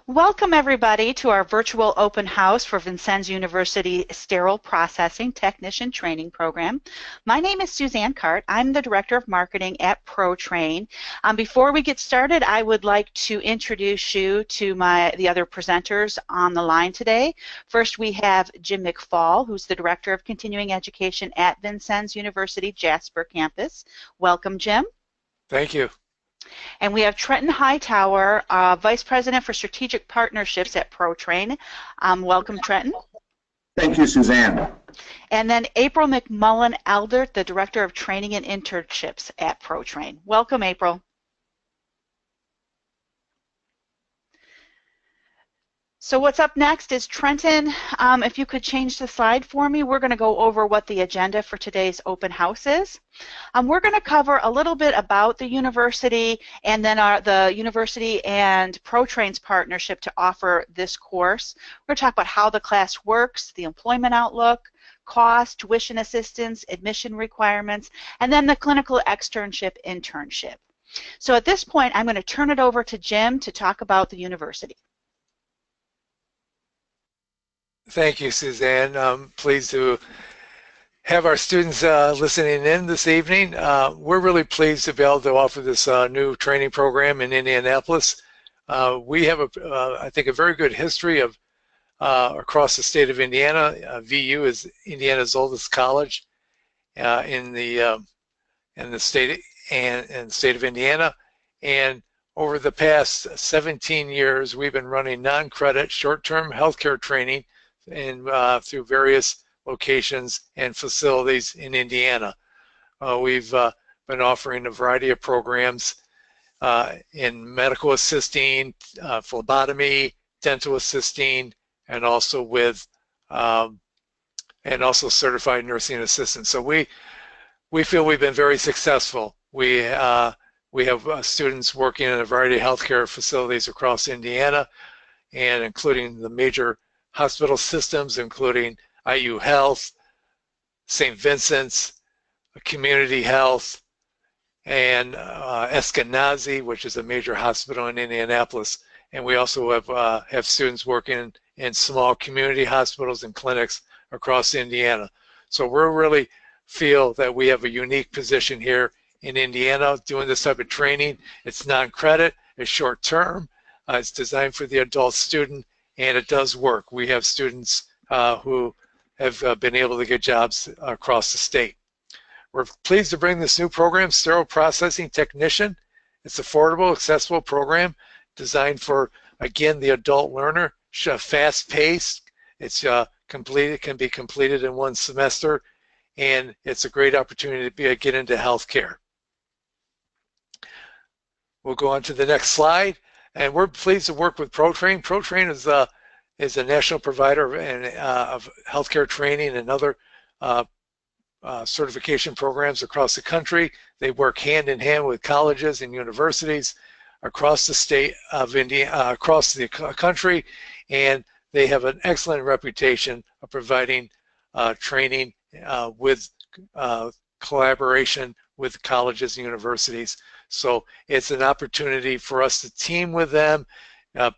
Welcome everybody to our virtual open house for Vincennes University Sterile Processing Technician Training Program. My name is Suzanne Cart. I'm the Director of Marketing at ProTrain. Before we get started, I would like to introduce you to the other presenters on the line today. First, we have Jim McFall, who's the Director of Continuing Education at Vincennes University Jasper Campus. Welcome, Jim. Thank you. And we have Trenton Hightower, Vice President for Strategic Partnerships at ProTrain. Welcome, Trenton. Thank you, Suzanne. And then April McMullen-Eldert, the Director of Training and Internships at ProTrain. Welcome, April. So what's up next is Trenton. If you could change the slide for me, we're going to go over what the agenda for today's open house is. We're going to cover a little bit about the university and then the university and ProTrain's partnership to offer this course. We're going to talk about how the class works, the employment outlook, cost, tuition assistance, admission requirements, and then the clinical externship internship. So at this point, I'm going to turn it over to Jim to talk about the university. Thank you, Suzanne. I'm pleased to have our students listening in this evening. We're really pleased to be able to offer this new training program in Indianapolis. We have, I think, a very good history of across the state of Indiana. VU is Indiana's oldest college in the state of Indiana, and over the past 17 years, we've been running non-credit short-term healthcare training and through various locations and facilities in Indiana. We've been offering a variety of programs in medical assisting, phlebotomy, dental assisting, and also with certified nursing assistants. So we feel we've been very successful. We have students working in a variety of healthcare facilities across Indiana, and including the major hospital systems, including IU Health, St. Vincennes, Community Health, and Eskenazi, which is a major hospital in Indianapolis. And we also have students working in small community hospitals and clinics across Indiana. So we really feel that we have a unique position here in Indiana doing this type of training. It's non-credit, it's short-term, it's designed for the adult student, and it does work. We have students who have been able to get jobs across the state. We're pleased to bring this new program, Sterile Processing Technician. It's an affordable, accessible program designed for, again, the adult learner, fast-paced. It's can be completed in one semester, and it's a great opportunity to get into healthcare. We'll go on to the next slide. And we're pleased to work with ProTrain. ProTrain is a national provider of healthcare training and other certification programs across the country. They work hand in hand with colleges and universities across the state of Indiana, across the country, and they have an excellent reputation of providing training with collaboration with colleges and universities. So it's an opportunity for us to team with them,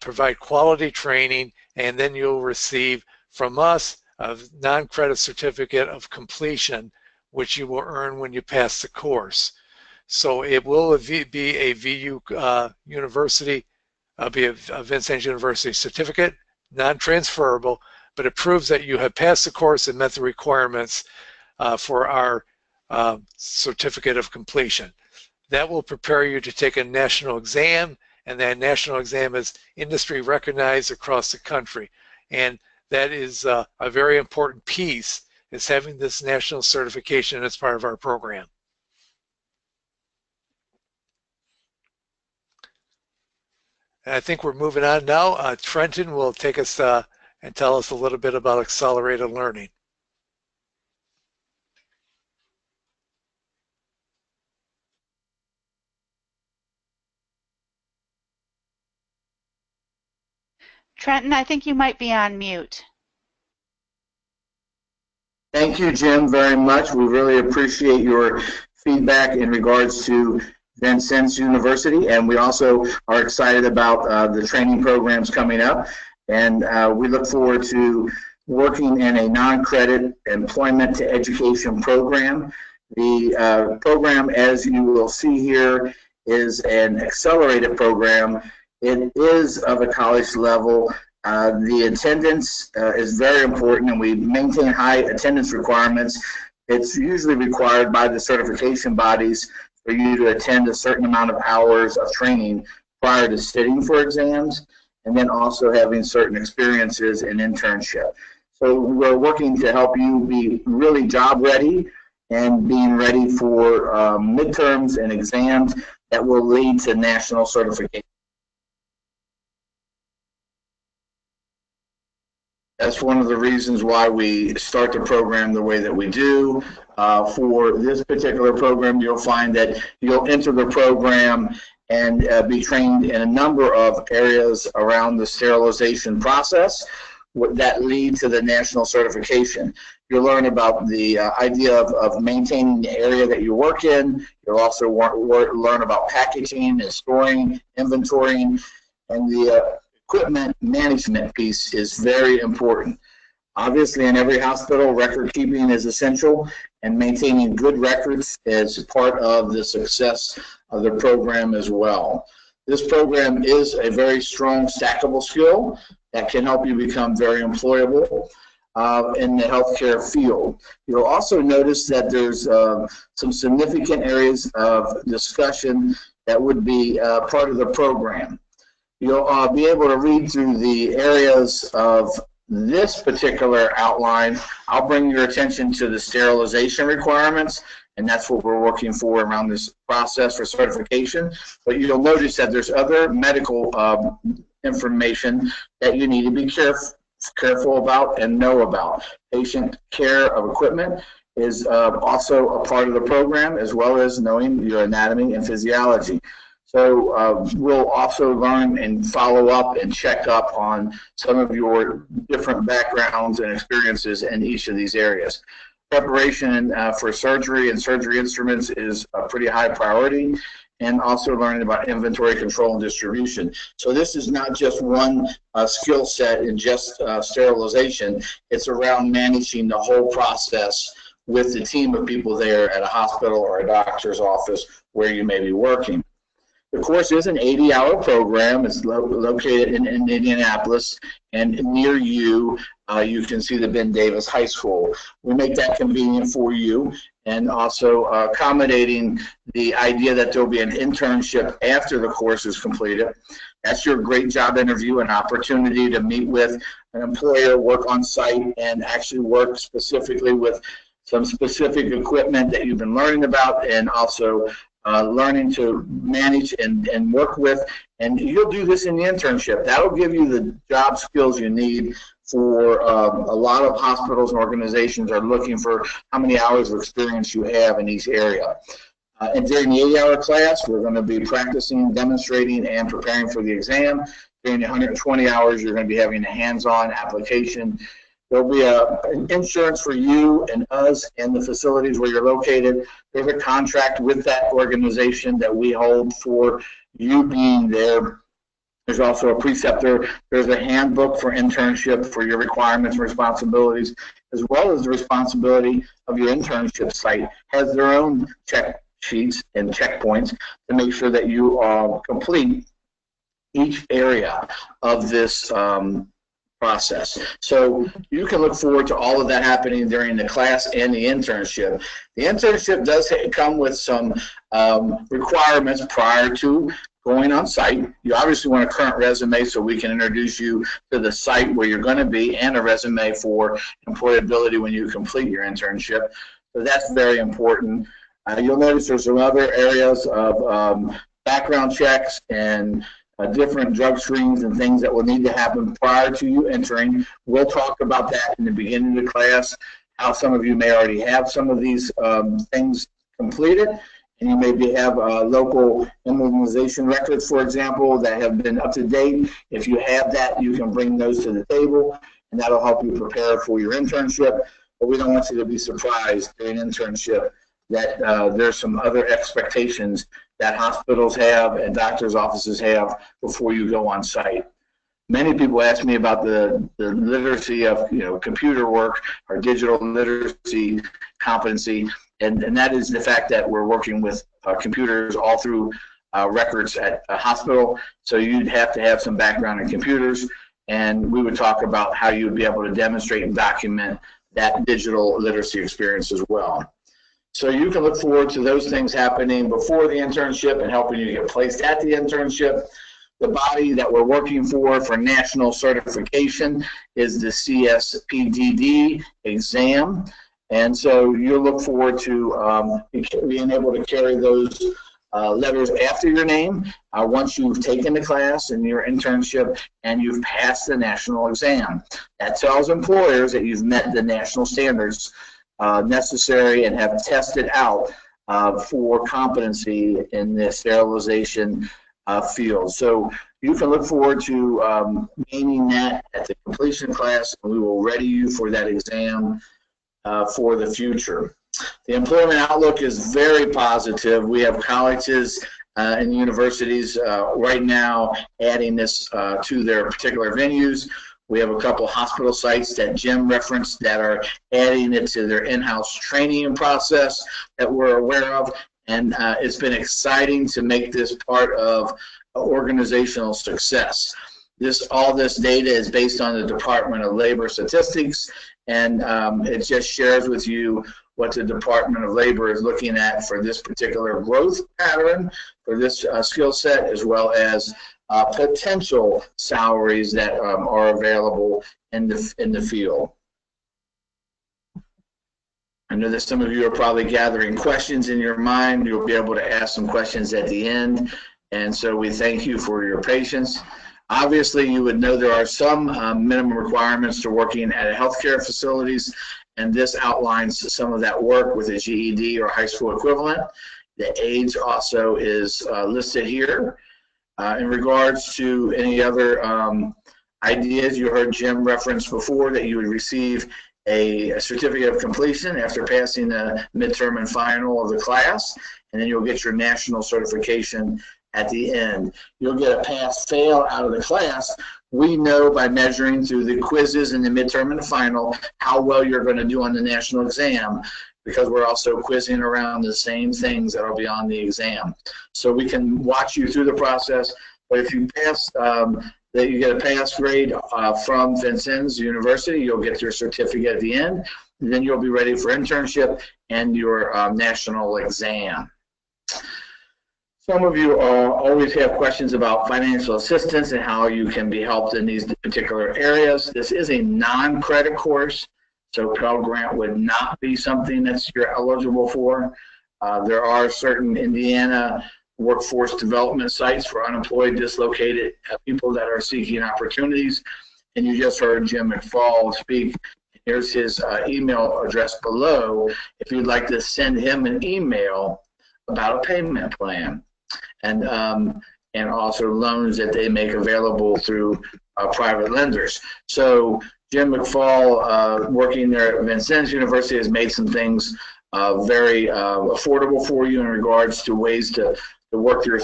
provide quality training, and then you'll receive from us a non-credit certificate of completion, which you will earn when you pass the course. So it will be a VU university, be a Vincennes University certificate, non-transferable, but it proves that you have passed the course and met the requirements for our certificate of completion. That will prepare you to take a national exam, and that national exam is industry recognized across the country. And that is a very important piece, is having this national certification as part of our program. And I think we're moving on now. Trenton will take us and tell us a little bit about accelerated learning. Trenton, I think you might be on mute. Thank you, Jim, very much. We really appreciate your feedback in regards to Vincennes University, and we also are excited about the training programs coming up, and we look forward to working in a non-credit employment to education program. The program, as you will see here, is an accelerated program. It is of a college level. The attendance is very important, and we maintain high attendance requirements. It's usually required by the certification bodies for you to attend a certain amount of hours of training prior to sitting for exams, and then also having certain experiences in internship. So we're working to help you be really job ready and being ready for midterms and exams that will lead to national certification. That's one of the reasons why we start the program the way that we do. For this particular program, you'll find that you'll enter the program and be trained in a number of areas around the sterilization process that lead to the national certification. You'll learn about the idea of maintaining the area that you work in. You'll also learn about packaging and storing, inventorying, and the equipment management piece is very important. Obviously, in every hospital, record keeping is essential, and maintaining good records is part of the success of the program as well. This program is a very strong stackable skill that can help you become very employable in the healthcare field. You'll also notice that there's some significant areas of discussion that would be part of the program. You'll be able to read through the areas of this particular outline. I'll bring your attention to the sterilization requirements, and that's what we're working for around this process for certification. But you'll notice that there's other medical information that you need to be careful about and know about. Patient care of equipment is also a part of the program, as well as knowing your anatomy and physiology. So we'll also learn and follow up and check up on some of your different backgrounds and experiences in each of these areas. Preparation for surgery and surgery instruments is a pretty high priority, and also learning about inventory control and distribution. So this is not just one skill set in just sterilization. It's around managing the whole process with the team of people there at a hospital or a doctor's office where you may be working. The course is an 80-hour program. It's located in Indianapolis, and near you, you can see the Ben Davis High School. We make that convenient for you, and also accommodating the idea that there will be an internship after the course is completed. That's your great job interview, an opportunity to meet with an employer, work on site, and actually work specifically with some specific equipment that you've been learning about, and also learning to manage and work with. And you'll do this in the internship. That'll give you the job skills you need for a lot of hospitals and organizations are looking for how many hours of experience you have in each area. And during the 80-hour class, we're going to be practicing, demonstrating, and preparing for the exam. During the 120 hours, you're going to be having a hands-on application. There'll be an insurance for you and us and the facilities where you're located. There's a contract with that organization that we hold for you being there. There's also a preceptor. There's a handbook for internship for your requirements and responsibilities, as well as the responsibility of your internship site has their own check sheets and checkpoints to make sure that you complete each area of this process. So you can look forward to all of that happening during the class and the internship. The internship does come with some requirements prior to going on site. You obviously want a current resume so we can introduce you to the site where you're going to be, and a resume for employability when you complete your internship. So that's very important. You'll notice there's some other areas of background checks and different drug screens and things that will need to happen prior to you entering. We'll talk about that in the beginning of the class, how some of you may already have some of these things completed, and you maybe have local immunization records, for example, that have been up to date. If you have that, you can bring those to the table, and that'll help you prepare for your internship. But we don't want you to be surprised during internship that there's some other expectations that hospitals have and doctors' offices have before you go on site. Many people ask me about the literacy of computer work or digital literacy competency, and that is the fact that we're working with computers all through records at a hospital. So you'd have to have some background in computers, and we would talk about how you would be able to demonstrate and document that digital literacy experience as well. So you can look forward to those things happening before the internship and helping you get placed at the internship. The body that we're working for national certification is the CBSPD exam. And so you'll look forward to being able to carry those letters after your name once you've taken the class in your internship and you've passed the national exam. That tells employers that you've met the national standards necessary and have tested out for competency in the sterilization field. So you can look forward to gaining that at the completion class, and we will ready you for that exam for the future. The employment outlook is very positive. We have colleges and universities right now adding this to their particular venues. We have a couple hospital sites that Jim referenced that are adding it to their in-house training process that we're aware of. And it's been exciting to make this part of organizational success. All this data is based on the Department of Labor statistics, and it just shares with you what the Department of Labor is looking at for this particular growth pattern, for this skill set, as well as potential salaries that are available in the field. I know that some of you are probably gathering questions in your mind. You'll be able to ask some questions at the end, and so we thank you for your patience. Obviously, you would know there are some minimum requirements to working at healthcare facilities, and this outlines some of that work with a GED or high school equivalent. The age also is listed here. In regards to any other ideas, you heard Jim reference before that you would receive a certificate of completion after passing the midterm and final of the class, and then you'll get your national certification at the end. You'll get a pass-fail out of the class. We know by measuring through the quizzes and the midterm and the final how well you're going to do on the national exam, because we're also quizzing around the same things that will be on the exam. So we can watch you through the process, but if you pass, that you get a pass grade from Vincennes University, you'll get your certificate at the end, and then you'll be ready for internship and your national exam. Some of you always have questions about financial assistance and how you can be helped in these particular areas. This is a non-credit course, so Pell Grant would not be something that you're eligible for. There are certain Indiana workforce development sites for unemployed, dislocated people that are seeking opportunities. And you just heard Jim McFall speak. Here's his email address below if you'd like to send him an email about a payment plan, and also loans that they make available through private lenders. So Jim McFall, working there at Vincennes University, has made some things very affordable for you in regards to ways to work your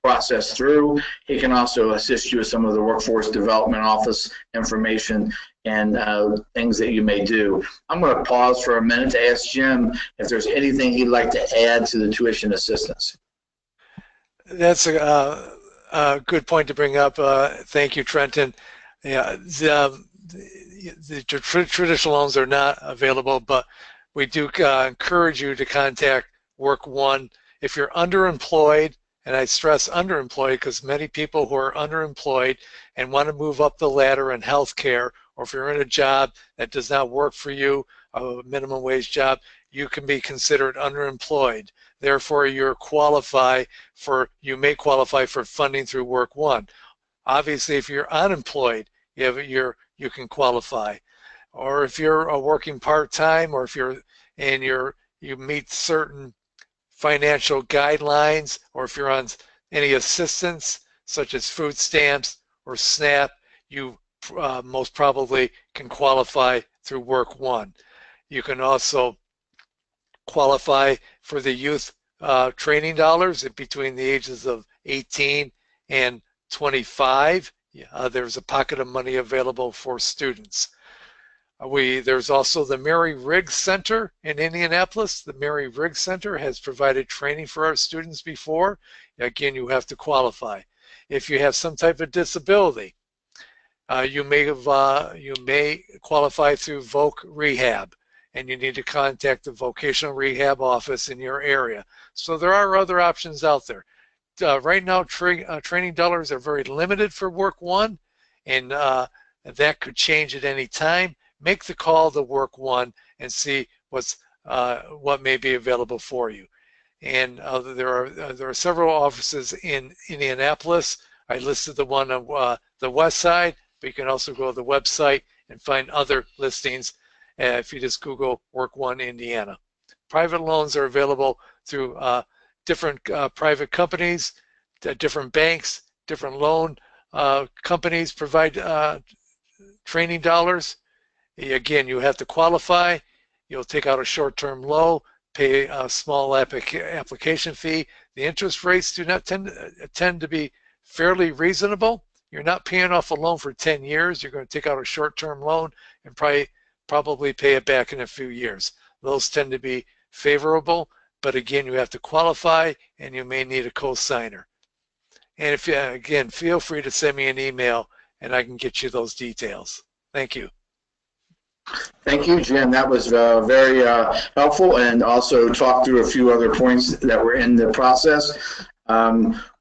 process through. He can also assist you with some of the workforce development office information and things that you may do. I'm going to pause for a minute to ask Jim if there's anything he'd like to add to the tuition assistance. That's a good point to bring up. Thank you, Trenton. Yeah, the traditional loans are not available, but we do encourage you to contact Work One. If you're underemployed, and I stress underemployed because many people who are underemployed and want to move up the ladder in healthcare, or if you're in a job that does not work for you, a minimum wage job, you can be considered underemployed. Therefore, you may qualify for funding through Work One. Obviously, if you're unemployed, you can qualify. Or if you're working part-time, or if you meet certain financial guidelines, or if you're on any assistance such as food stamps or SNAP, you most probably can qualify through Work One. You can also qualify for the youth training dollars between the ages of 18 and 25. There's a pocket of money available for students. There's also the Mary Riggs Center in Indianapolis. The Mary Riggs Center has provided training for our students before. Again, you have to qualify. If you have some type of disability, you may qualify through Voc Rehab, and you need to contact the vocational rehab office in your area. So there are other options out there. Right now, training dollars are very limited for Work 1, and that could change at any time. Make the call to Work 1 and see what may be available for you. And there are several offices in Indianapolis. I listed the one on the west side, but you can also go to the website and find other listings if you just Google Work 1 Indiana. Private loans are available through different private companies, different banks, different loan companies provide training dollars. Again, you have to qualify. You'll take out a short-term loan, pay a small application fee. The interest rates do not tend to be fairly reasonable. You're not paying off a loan for 10 years. You're going to take out a short-term loan and probably pay it back in a few years. Those tend to be favorable, but again, you have to qualify and you may need a co-signer. And if again, feel free to send me an email and I can get you those details. Thank you. Thank you, Jim. That was very helpful, and also talked through a few other points that were in the process.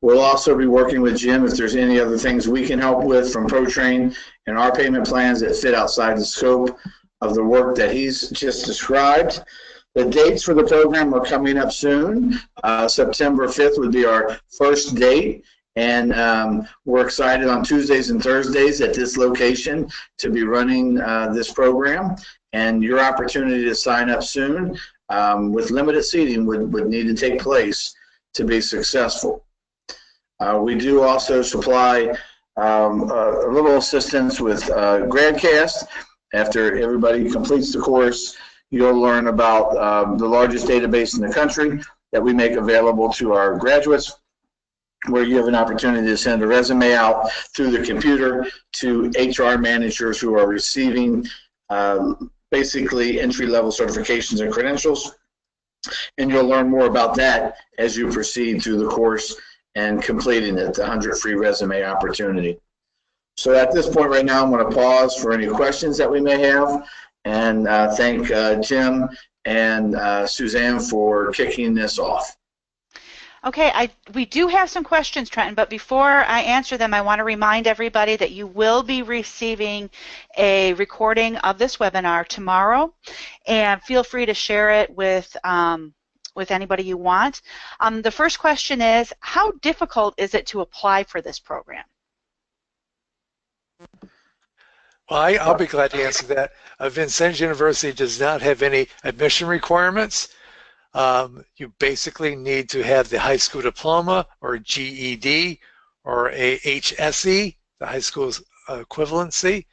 We'll also be working with Jim if there's any other things we can help with from ProTrain and our payment plans that fit outside the scope of the work that he's just described. The dates for the program are coming up soon. September 5th would be our first date. And we're excited on Tuesdays and Thursdays at this location to be running this program. And your opportunity to sign up soon with limited seating would need to take place to be successful. We do also supply a little assistance with GrandCast. After everybody completes the course, you'll learn about the largest database in the country that we make available to our graduates, where you have an opportunity to send a resume out through the computer to HR managers who are receiving basically entry-level certifications and credentials. And you'll learn more about that as you proceed through the course and completing it, the 100 free resume opportunity. So at this point right now, I'm going to pause for any questions that we may have, and thank Jim and Suzanne for kicking this off. Okay, we do have some questions, Trenton, but before I answer them, I want to remind everybody that you will be receiving a recording of this webinar tomorrow, and feel free to share it with anybody you want. The first question is, how difficult is it to apply for this program? Well, I'll be glad to answer that. Vincennes University does not have any admission requirements. You basically need to have the high school diploma or GED or a HSE, the high school's equivalency.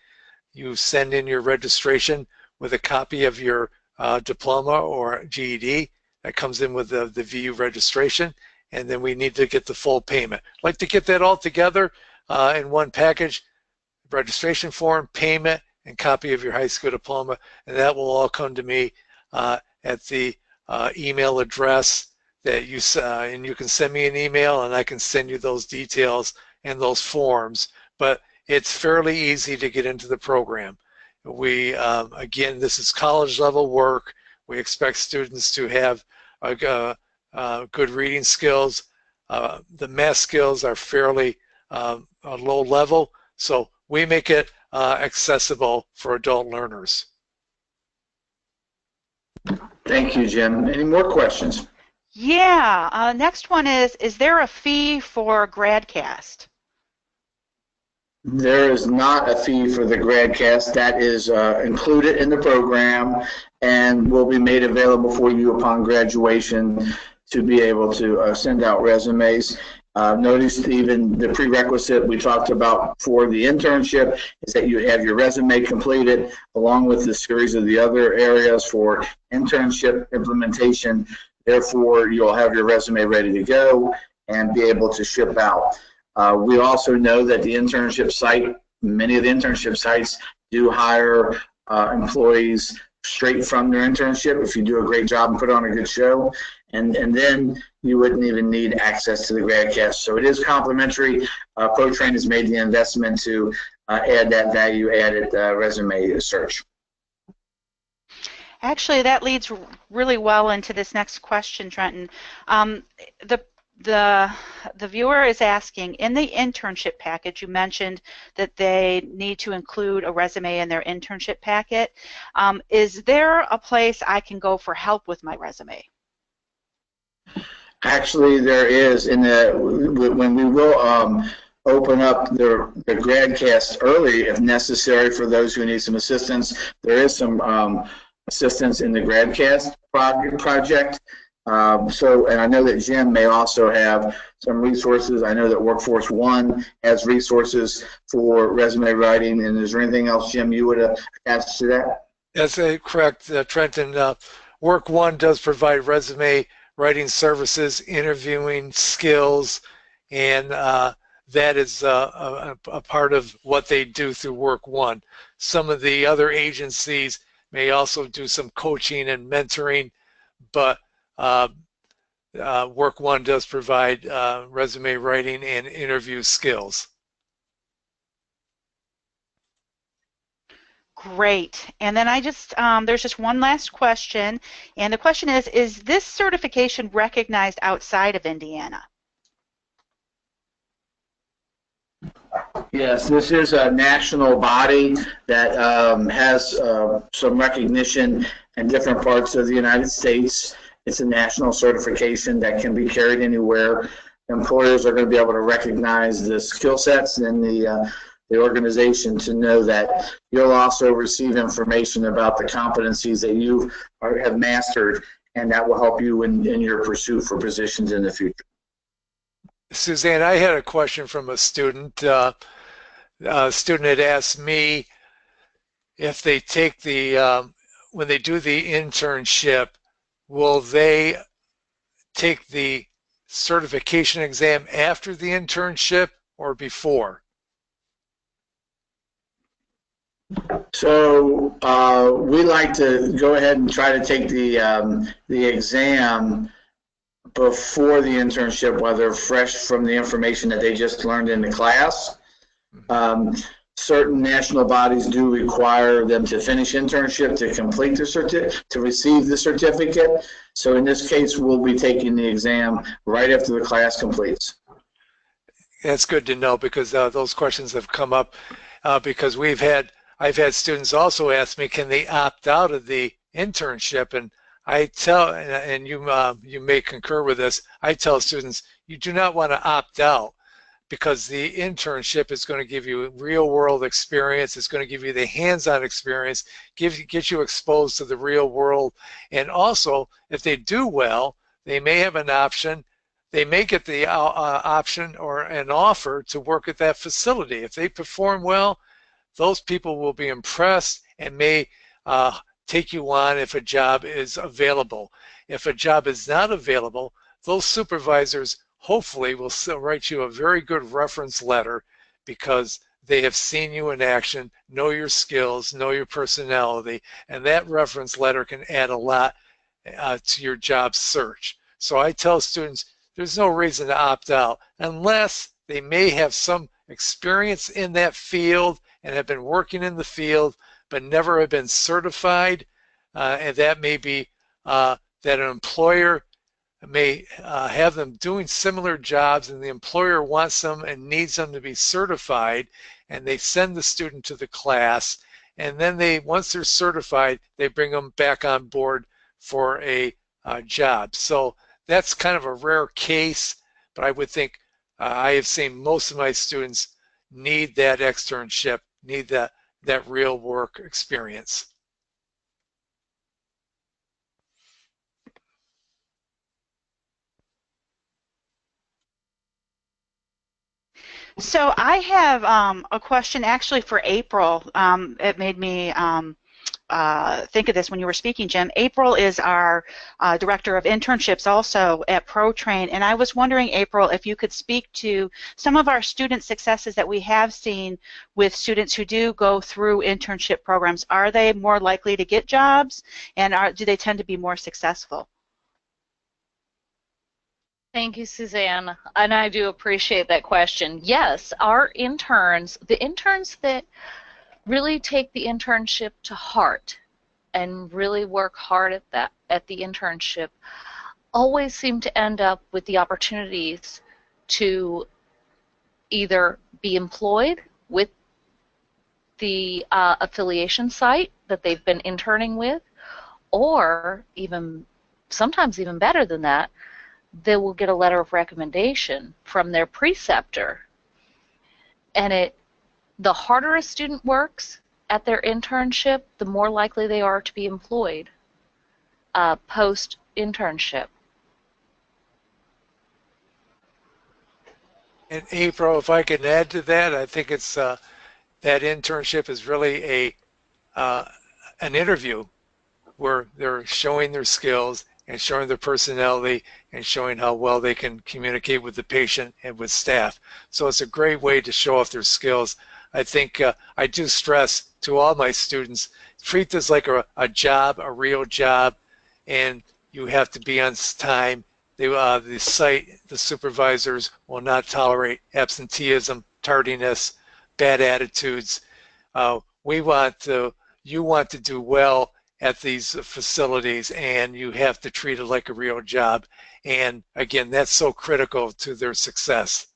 You send in your registration with a copy of your diploma or GED that comes in with the VU registration, and then we need to get the full payment. I'd like to get that all together in one package: registration form, payment, and copy of your high school diploma, and that will all come to me at the email address that you and you can send me an email and I can send you those details and those forms. But it's fairly easy to get into the program. We again, this is college level work. We expect students to have good reading skills. The math skills are fairly low level, so we make it accessible for adult learners. Thank you, Jim. Any more questions? Yeah. Next one is there a fee for GrandCast? There is not a fee for the GrandCast. That is included in the program and will be made available for you upon graduation to be able to send out resumes. Notice even the prerequisite we talked about for the internship is that you have your resume completed along with the series of the other areas for internship implementation Therefore, you'll have your resume ready to go and be able to ship out. We also know that the internship site, many of the internship sites do hire employees straight from their internship if you do a great job and put on a good show. And then you wouldn't even need access to the GrandCast. So it is complimentary. ProTrain has made the investment to add that value-added resume search. Actually, that leads really well into this next question, Trenton. The viewer is asking, in the internship package, you mentioned that they need to include a resume in their internship packet. Is there a place I can go for help with my resume? Actually, there is. When we will open up the GrandCast early, if necessary, for those who need some assistance, there is some assistance in the GrandCast project. And I know that Jim may also have some resources. I know that Workforce One has resources for resume writing. And is there anything else, Jim, you would attach to that? That's correct, Trenton. Work One does provide resume writing services, interviewing skills, and that is a part of what they do through Work One. Some of the other agencies may also do some coaching and mentoring, but Work One does provide resume writing and interview skills. Great. And then there's just one last question, and the question is this certification recognized outside of Indiana? Yes, this is a national body that has some recognition in different parts of the United States. It's a national certification that can be carried anywhere. Employers are going to be able to recognize the skill sets and the organization to know that you'll also receive information about the competencies that you have mastered, and that will help you in your pursuit for positions in the future. Suzanne, I had a question from a student. A student had asked me if they take when they do the internship, will they take the certification exam after the internship or before? So we like to go ahead and try to take the exam before the internship, while they're fresh from the information that they just learned in the class. Certain national bodies do require them to finish internship to complete the to receive the certificate. So in this case, we'll be taking the exam right after the class completes. That's good to know, because those questions have come up because I've had students also ask me, can they opt out of the internship? And I tell, and you may concur with this, I tell students, you do not want to opt out, because the internship is going to give you real world experience. It's going to give you the hands-on experience, get you exposed to the real world. And also, if they do well, they may have an option. They may get the option or an offer to work at that facility. If they perform well, those people will be impressed and may take you on if a job is available. If a job is not available, those supervisors hopefully will still write you a very good reference letter, because they have seen you in action, know your skills, know your personality, and that reference letter can add a lot to your job search. So I tell students, there's no reason to opt out unless they may have some experience in that field and have been working in the field but never have been certified, and that may be that an employer may have them doing similar jobs and the employer wants them and needs them to be certified, and they send the student to the class, and then once they're certified, they bring them back on board for a job. So that's kind of a rare case, but I would think I have seen most of my students need that externship, need that real work experience. So I have a question actually for April. It made me think of this when you were speaking, Jim. April is our Director of Internships also at ProTrain, and I was wondering, April, if you could speak to some of our student successes that we have seen with students who do go through internship programs. Are they more likely to get jobs, and do they tend to be more successful? Thank you, Suzanne, and I do appreciate that question. Yes, our interns, the interns that really take the internship to heart and really work hard at the internship, always seem to end up with the opportunities to either be employed with the affiliation site that they've been interning with, or even sometimes even better than that, they will get a letter of recommendation from their preceptor. And the harder a student works at their internship, the more likely they are to be employed post-internship. And April, if I can add to that, I think it's that internship is really an interview where they're showing their skills and showing their personality and showing how well they can communicate with the patient and with staff. So it's a great way to show off their skills. I think I do stress to all my students, treat this like a job, a real job, and you have to be on time. The site, the supervisors will not tolerate absenteeism, tardiness, bad attitudes. You want to do well at these facilities, and you have to treat it like a real job. And again, that's so critical to their success.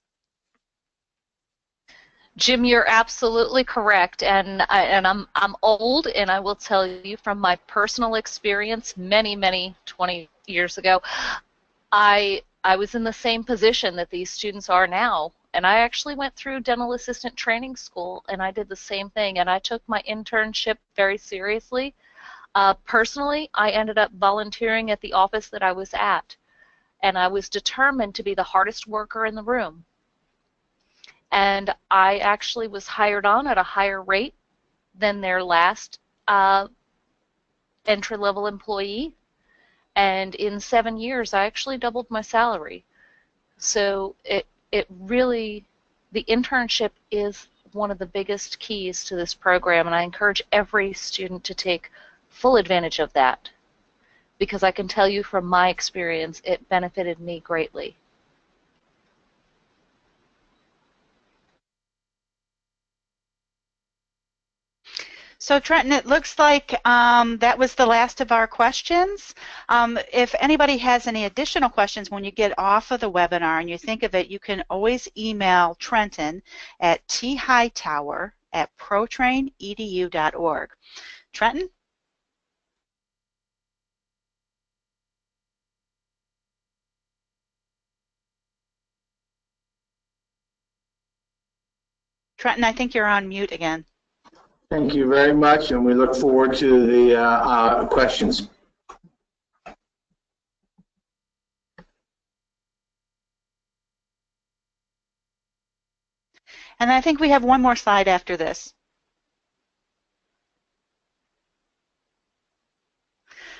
Jim, you're absolutely correct, and I'm old, and I will tell you from my personal experience, many 20 years ago, I was in the same position that these students are now, and I actually went through dental assistant training school, and I did the same thing, and I took my internship very seriously. Personally, I ended up volunteering at the office that I was at, and I was determined to be the hardest worker in the room. And I actually was hired on at a higher rate than their last entry-level employee, and in 7 years, I actually doubled my salary. So it really, the internship is one of the biggest keys to this program, and I encourage every student to take full advantage of that, because I can tell you from my experience, it benefited me greatly. So Trenton, it looks like that was the last of our questions. If anybody has any additional questions when you get off of the webinar and you think of it, you can always email Trenton at thightower@protrainedu.org. Trenton? Trenton, I think you're on mute again. Thank you very much, and we look forward to the questions. And I think we have one more slide after this.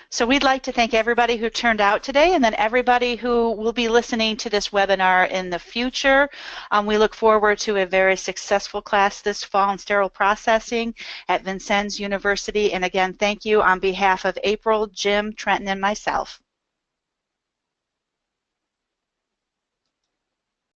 So we'd like to thank everybody who turned out today, and then everybody who will be listening to this webinar in the future. We look forward to a very successful class this fall in sterile processing at Vincennes University. And again, thank you on behalf of April, Jim, Trenton, and myself.